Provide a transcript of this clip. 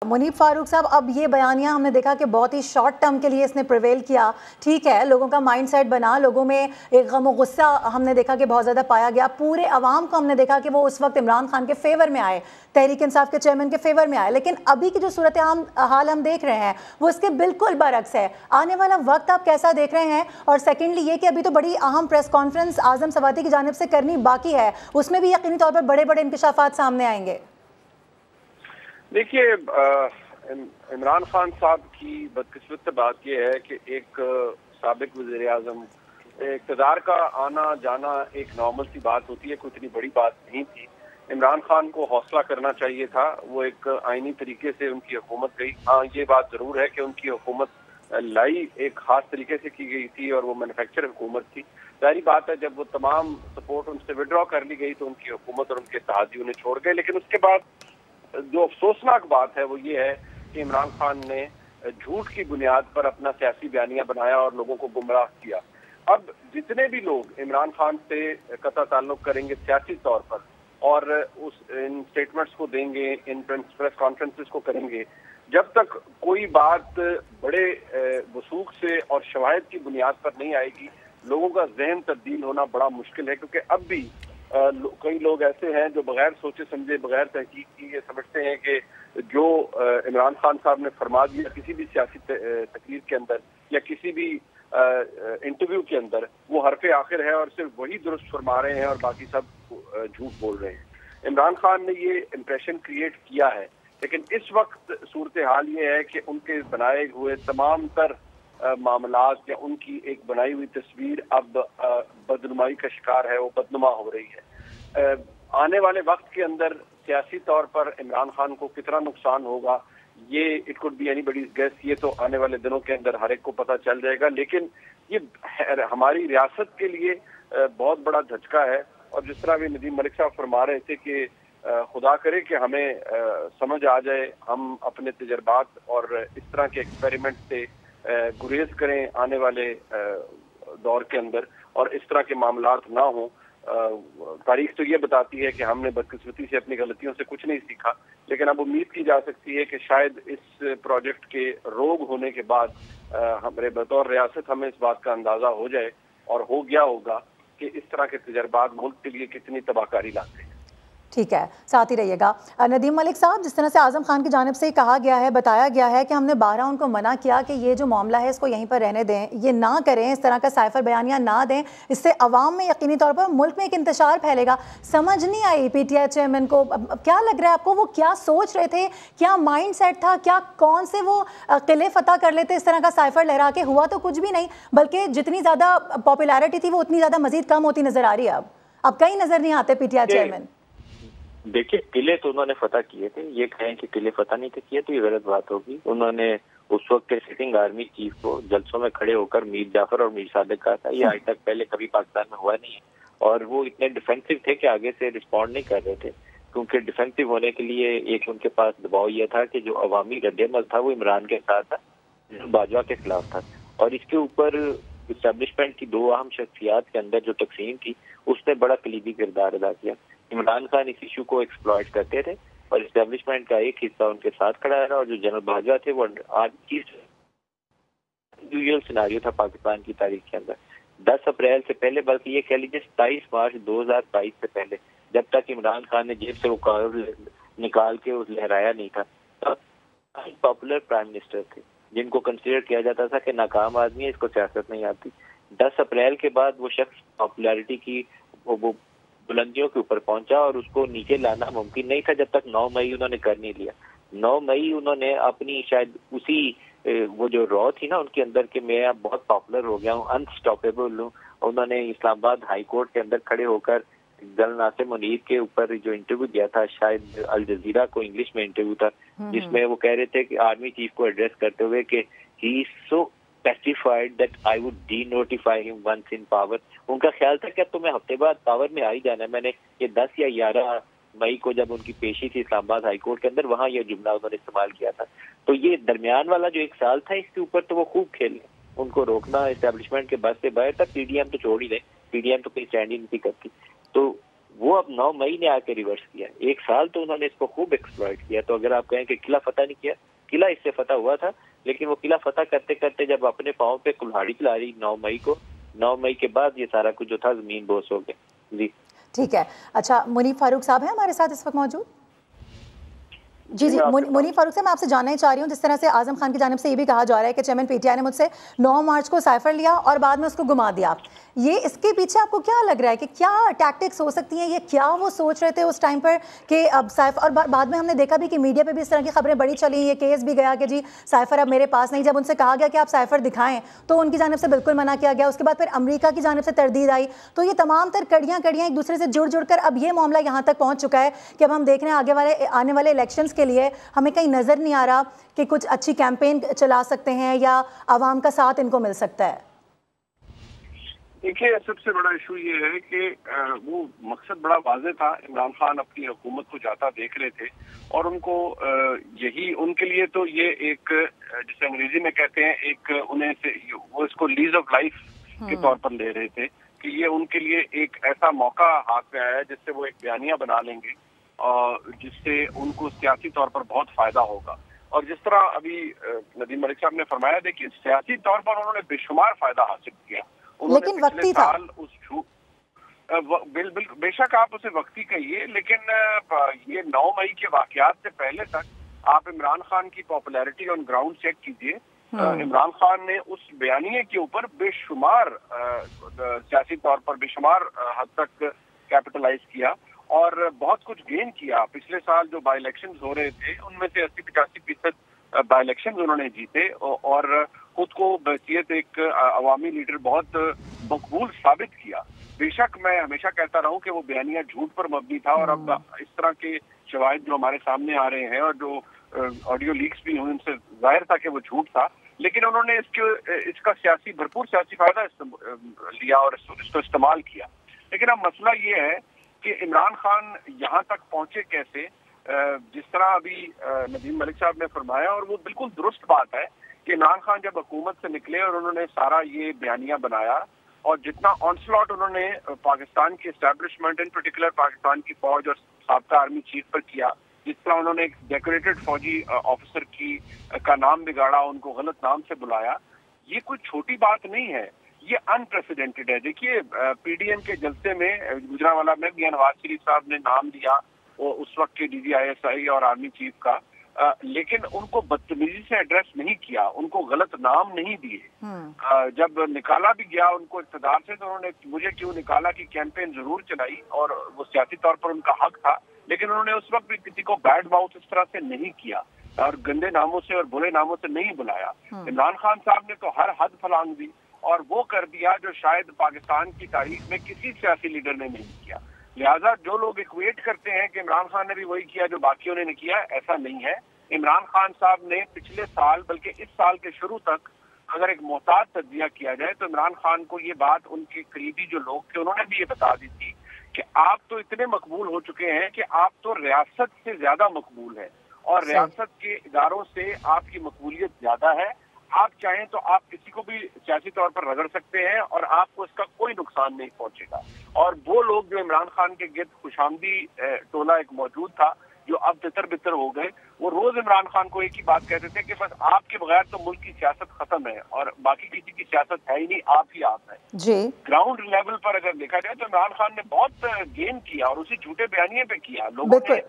منیب فاروق صاحب، اب یہ بیانیہ ہم نے دیکھا کہ بہت ہی شارٹ ٹرم کے لیے اس نے پریویل کیا، ٹھیک ہے، لوگوں کا مائنڈ سیٹ بنا، لوگوں میں ایک غم و غصہ ہم نے دیکھا کہ بہت زیادہ پایا گیا، پورے عوام کو ہم نے دیکھا کہ وہ اس وقت عمران خان کے فیور میں آئے، تحریک انصاف کے چیئرمین کے فیور میں آئے، لیکن ابھی کی جو صورتحال ہم دیکھ رہے ہیں وہ اس کے بالکل برعکس ہے۔ آنے والا وقت آپ کیسا دیکھ رہے ہیں؟ اور سیکنڈلی یہ کہ ابھی تو بڑی اہم پریس کانفرنس اعظم سواتی کی جانب سے کرنی باقی ہے، اس میں بھی یقینی طور پر بڑے بڑے انکشافات سامنے آئیں گے۔ دیکھیے، عمران خان صاحب کی بدقسمت بات یہ ہے کہ ایک سابق وزیر اعظم اقتدار کا آنا جانا ایک نارمل سی بات ہوتی ہے، کوئی اتنی بڑی بات نہیں تھی۔ عمران خان کو حوصلہ کرنا چاہیے تھا، وہ ایک آئینی طریقے سے ان کی حکومت گئی۔ ہاں، یہ بات ضرور ہے کہ ان کی حکومت لائی ایک خاص طریقے سے کی گئی تھی اور وہ مینوفیکچر حکومت تھی۔ ظاہری بات ہے جب وہ تمام سپورٹ ان سے وڈرا کر لی گئی تو ان کی حکومت اور ان کے اتحادی انہیں چھوڑ گئے، لیکن اس کے بعد جو افسوسناک بات ہے وہ یہ ہے کہ عمران خان نے جھوٹ کی بنیاد پر اپنا سیاسی بیانیہ بنایا اور لوگوں کو گمراہ کیا۔ اب جتنے بھی لوگ عمران خان سے قطع تعلق کریں گے سیاسی طور پر اور ان سٹیٹمنٹس کو دیں گے، ان پریس کانفرنسز کو کریں گے، جب تک کوئی بات بڑے وثوق سے اور شواہد کی بنیاد پر نہیں آئے گی، لوگوں کا ذہن تبدیل ہونا بڑا مشکل ہے، کیونکہ اب بھی کئی لوگ ایسے ہیں جو بغیر سوچے سمجھے، بغیر تحقیق کی یہ سمجھتے ہیں کہ جو عمران خان صاحب نے فرما دیا کسی بھی سیاسی تقریر کے اندر یا کسی بھی انٹرویو کے اندر، وہ حرف آخر ہے اور صرف وہی درست فرما رہے ہیں اور باقی سب جھوٹ بول رہے ہیں۔ عمران خان نے یہ امپریشن کریٹ کیا ہے، لیکن اس وقت صورتحال یہ ہے کہ ان کے بنائے ہوئے تمام تر معاملات یا ان کی ایک بنائی ہوئی تصویر اب بدنمائی کا شکار ہے، وہ بدنما ہو رہی ہے۔ آنے والے وقت کے اندر سیاسی طور پر عمران خان کو کتنا نقصان ہوگا، یہ it could be anybody's guess, یہ تو آنے والے دنوں کے اندر ہر ایک کو پتہ چل جائے گا، لیکن یہ ہماری ریاست کے لیے بہت بڑا دھچکا ہے۔ اور جس طرح بھی ندیم ملک صاحب فرما رہے تھے کہ خدا کرے کہ ہمیں سمجھ آ جائے، ہم اپنے تجربات اور اس طرح کے ایکسپیریمنٹ سے گریز کریں آنے والے دور کے اندر اور اس طرح کے معاملات نہ ہوں۔ تاریخ تو یہ بتاتی ہے کہ ہم نے بدقسمتی سے اپنی غلطیوں سے کچھ نہیں سیکھا، لیکن اب امید کی جا سکتی ہے کہ شاید اس پروجیکٹ کے روگ ہونے کے بعد ہمارے بطور ریاست ہمیں اس بات کا اندازہ ہو جائے اور ہو گیا ہوگا کہ اس طرح کے تجربات ملک کے لیے کتنی تباہ کاری لاتے ہیں۔ ٹھیک ہے، ساتھ ہی رہیے گا۔ ندیم ملک صاحب، جس طرح سے اعظم خان کی جانب سے کہا گیا ہے، بتایا گیا ہے کہ ہم نے بارہا ان کو منع کیا کہ یہ جو معاملہ ہے اس کو یہیں پر رہنے دیں، یہ نہ کریں، اس طرح کا سائفر بیانیہ نہ دیں، اس سے عوام میں یقینی طور پر ملک میں ایک انتشار پھیلے گا۔ سمجھ نہیں آئی پی ٹی آئی چیئرمین کو، کیا لگ رہا ہے آپ کو وہ کیا سوچ رہے تھے، کیا مائنڈ سیٹ تھا، کیا کون سے وہ قلعے فتح کر لیتے اس طرح کا سائفر لہرا کے؟ ہوا تو کچھ بھی نہیں، بلکہ جتنی زیادہ پاپولیرٹی تھی وہ اتنی زیادہ مزید کم ہوتی نظر آ رہی ہے۔ اب کہیں نظر نہیں آتے پی ٹی آئی چیئرمین۔ دیکھیے، قلعے تو انہوں نے فتح کیے تھے، یہ کہیں کہ قلعے فتح نہیں تھے کیے تو یہ غلط بات ہوگی۔ انہوں نے اس وقت کے سٹنگ آرمی چیف کو جلسوں میں کھڑے ہو کر میر جعفر اور میر صادق کہا تھا، یہ آج تک پہلے کبھی پاکستان میں ہوا نہیں ہے، اور وہ اتنے ڈیفینسو تھے کہ آگے سے رسپونڈ نہیں کر رہے تھے، کیونکہ ڈیفینسو ہونے کے لیے ایک ان کے پاس دباؤ یہ تھا کہ جو عوامی رد عمل تھا وہ عمران کے ساتھ تھا، باجوہ کے خلاف تھا، اور اس کے اوپر اسٹیبلشمنٹ کی دو اہم شخصیات کے اندر جو تقسیم تھی اس نے بڑا کلیدی کردار ادا کیا۔ عمران خان اس ایشو کو ایکسپلائٹ کرتے تھے اور اسٹیبلشمنٹ کا ایک حصہ ان کے ساتھ کھڑا رہا، اور جو جنرل باجوہ تھے وہ آج کی سیناریو تھا پاکستان کی تاریخ کے اندر 10 اپریل سے پہلے، بلکہ یہ کہہ لیجیے 27 مارچ 2022 سے پہلے، جب تک عمران خان نے جیب سے وہ کاغذ نکال کے لہرایا نہیں تھا، تب پاپولر پرائم منسٹر تھے جن کو کنسیڈر کیا جاتا تھا کہ ناکام آدمی ہے، اس کو سیاست نہیں آتی۔ 10 اپریل کے بعد وہ شخص پاپولیرٹی کی وہ بلندیوں کے اوپر پہنچا اور اس کو نیچے لانا ممکن نہیں تھا جب تک 9 مئی انہوں نے کر نہیں لیا۔ 9 مئی انہوں نے اپنی شاید اسی وہ جو رو تھی نا ان کے اندر کہ میں اب بہت پاپولر ہو گیا ہوں، انسٹاپیبل ہوں، انہوں نے اسلام آباد ہائی کورٹ کے اندر کھڑے ہو کر جنرل ناصر منیر کے اوپر جو انٹرویو دیا تھا، شاید الجزیرہ کو انگلش میں انٹرویو تھا، جس میں وہ کہہ رہے تھے کہ آرمی چیف کو ایڈریس کرتے ہوئے کہ ہی از سو specified that I would denotify him once in power۔ ان کا خیال تھا کہ اب تو میں ہفتے بعد پاور میں آ ہی جانا ہے۔ میں نے یہ 10 یا 11 مئی کو جب ان کی پیشی تھی اسلام آباد ہائی کورٹ کے اندر، وہاں یہ جملہ انہوں نے استعمال کیا تھا۔ تو یہ درمیان والا جو ایک سال تھا اس کے اوپر تو وہ خوب کھیلے، ان کو روکنا اسٹیبلشمنٹ کے بس سے باہر تھا۔ پی ڈی ایم تو چھوڑ ہی دیں، پی ڈی ایم تو کہیں اسٹینڈ ہی نہیں کرتی۔ تو وہ اب 9 مئی نے آ کے ریورس کیا. 1 سال تو انہوں نے اس کو خوب ایکسپلائٹ کیا. تو اگر آپ کہیں کہ قلعہ فتح نہیں کیا, قلعہ اس سے فتح ہوا تھا, لیکن وہ قلعہ فتح کرتے کرتے جب اپنے پاؤں پہ کلہاڑی چلا رہی 9 مئی کو, 9 مئی کے بعد یہ سارا کچھ جو تھا زمین بوس ہو گیا. جی ٹھیک ہے. اچھا منیف فاروق صاحب ہیں ہمارے ساتھ اس وقت موجود؟ جی منیف فاروق صاحب میں آپ سے جاننا ہی چاہ رہی ہوں, جس طرح سے اعظم خان کی جانب سے یہ بھی کہا جا رہا ہے کہ چیئرمین پی ٹی آئی نے مجھ سے 9 مارچ کو سائفر لیا اور بعد میں اس کو گما دیا, یہ اس کے پیچھے آپ کو کیا لگ رہا ہے کہ کیا ٹیکٹکس ہو سکتی ہیں, یہ کیا وہ سوچ رہے تھے اس ٹائم پر کہ اب سائفر, اور بعد میں ہم نے دیکھا بھی کہ میڈیا پہ بھی اس طرح کی خبریں بڑی چلی, یہ کیس بھی گیا کہ جی سائفر اب میرے پاس نہیں. جب ان سے کہا گیا کہ آپ سائفر دکھائیں تو ان کی جانب سے بالکل منع کیا گیا. اس کے بعد پھر امریکہ کی جانب سے تردید آئی. تو یہ تمام تر کڑیاں ایک دوسرے سے جڑ کر اب یہ معاملہ یہاں تک پہنچ چکا ہے کہ اب ہم دیکھ رہے ہیں آنے والے الیکشنز کے لیے ہمیں کہیں نظر نہیں آ رہا کہ کچھ اچھی کیمپین چلا سکتے ہیں یا عوام کا ساتھ ان کو مل سکتا ہے. دیکھیے سب سے بڑا ایشو یہ ہے کہ وہ مقصد بڑا واضح تھا. عمران خان اپنی حکومت کو جاتا دیکھ رہے تھے اور ان کو یہی, ان کے لیے تو یہ ایک جسے انگریزی میں کہتے ہیں ایک انہیں وہ اس کو لیز آف لائف کے طور پر لے رہے تھے کہ یہ ان کے لیے ایک ایسا موقع ہاتھ میں آیا ہے جس سے وہ ایک بیانیہ بنا لیں گے اور جس سے ان کو سیاسی طور پر بہت فائدہ ہوگا. اور جس طرح ابھی ندیم ملک صاحب نے فرمایا, دیکھیے سیاسی طور پر انہوں نے بے شمار فائدہ حاصل کیا. لیکن وقتی تھا, بے شک آپ اسے وقتی کہیے, لیکن یہ 9 مئی کے واقعات سے پہلے تک آپ عمران خان کی پاپولیرٹی آن گراؤنڈ چیک کیجئے. عمران خان نے اس بیانیے کے اوپر بے شمار سیاسی طور پر بے شمار حد تک کیپٹلائز کیا اور بہت کچھ گین کیا. پچھلے سال جو بائی الیکشنز ہو رہے تھے ان میں سے 80-85% بائی الیکشنز انہوں نے جیتے اور خود کو بحیثیت ایک عوامی لیڈر بہت مقبول ثابت کیا. بے شک میں ہمیشہ کہتا رہا ہوں کہ وہ بیانیہ جھوٹ پر مبنی تھا اور اب اس طرح کے شواہد جو ہمارے سامنے آ رہے ہیں اور جو آڈیو لیکس بھی ہوئے ان سے ظاہر تھا کہ وہ جھوٹ تھا, لیکن انہوں نے اس کا بھرپور سیاسی فائدہ لیا اور اس کو استعمال کیا. لیکن اب مسئلہ یہ ہے کہ عمران خان یہاں تک پہنچے کیسے, جس طرح ابھی ندیم ملک صاحب نے فرمایا اور وہ بالکل درست بات ہے کہ عمران خان جب حکومت سے نکلے اور انہوں نے سارا یہ بیانیہ بنایا اور جتنا آنسلاٹ انہوں نے پاکستان کی اسٹیبلشمنٹ ان پرٹیکولر پاکستان کی فوج اور سابقہ آرمی چیف پر کیا, جس طرح انہوں نے ایک ڈیکوریٹڈ فوجی آفیسر کا نام بگاڑا, ان کو غلط نام سے بلایا, یہ کوئی چھوٹی بات نہیں ہے, یہ انپریسیڈنٹڈ ہے. دیکھیے پی ڈی ایم کے جلسے میں گجرانوالہ میں میاں نواز شریف صاحب نے نام دیا وہ اس وقت کے DGISI اور آرمی چیف کا, لیکن ان کو بدتمیزی سے ایڈریس نہیں کیا, ان کو غلط نام نہیں دیے. جب نکالا بھی گیا ان کو اقتدار سے تو انہوں نے مجھے کیوں نکالا کی کیمپین ضرور چلائی اور وہ سیاسی طور پر ان کا حق تھا, لیکن انہوں نے اس وقت بھی کسی کو بیڈ ماؤتھ اس طرح سے نہیں کیا اور گندے ناموں سے اور برے ناموں سے نہیں بلایا. عمران خان صاحب نے تو ہر حد پھلانگ دی اور وہ کر دیا جو شاید پاکستان کی تاریخ میں کسی سیاسی لیڈر نے نہیں کیا. لہٰذا جو لوگ ایکویٹ کرتے ہیں کہ عمران خان نے بھی وہی کیا جو باقیوں نے کیا, ایسا نہیں ہے. عمران خان صاحب نے پچھلے سال بلکہ اس سال کے شروع تک اگر ایک محتاط تجزیہ کیا جائے تو عمران خان کو یہ بات ان کے قریبی جو لوگ تھے انہوں نے بھی یہ بتا دی تھی کہ آپ تو اتنے مقبول ہو چکے ہیں کہ آپ تو ریاست سے زیادہ مقبول ہیں اور ریاست کے اداروں سے آپ کی مقبولیت زیادہ ہے. آپ چاہیں تو آپ کسی کو بھی سیاسی طور پر رگڑ سکتے ہیں اور آپ کو اس کا کوئی نقصان نہیں پہنچے گا. اور وہ لوگ جو عمران خان کے گرد خوشامدی ٹولہ ایک موجود تھا جو اب تتر بتر ہو گئے, وہ روز عمران خان کو ایک ہی بات کہتے تھے کہ بس آپ کے بغیر تو ملک کی سیاست ختم ہے اور باقی کسی کی سیاست ہے ہی نہیں, آپ ہی آپ ہیں. جی گراؤنڈ لیول پر اگر دیکھا جائے تو عمران خان نے بہت گین کیا اور اسی جھوٹے بیانیے پہ کیا. لوگوں نے